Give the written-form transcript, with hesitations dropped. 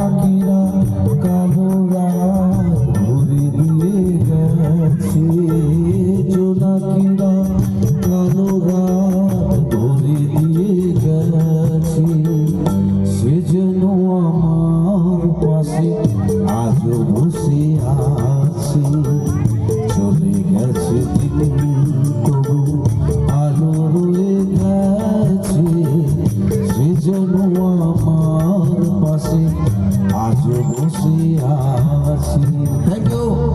জোনাকিরা কালো রাত ভরে দিয়ে গেছে, জোনাকিরা কালো রাত ভরে দিয়ে গেছে। সে যেন আমার পাশে আজও বসে আছে, চলে গেছে দিন তবু আলো রয়ে গেছে। সে যেন আমার পাশে আজও বসে আছে। Thank you.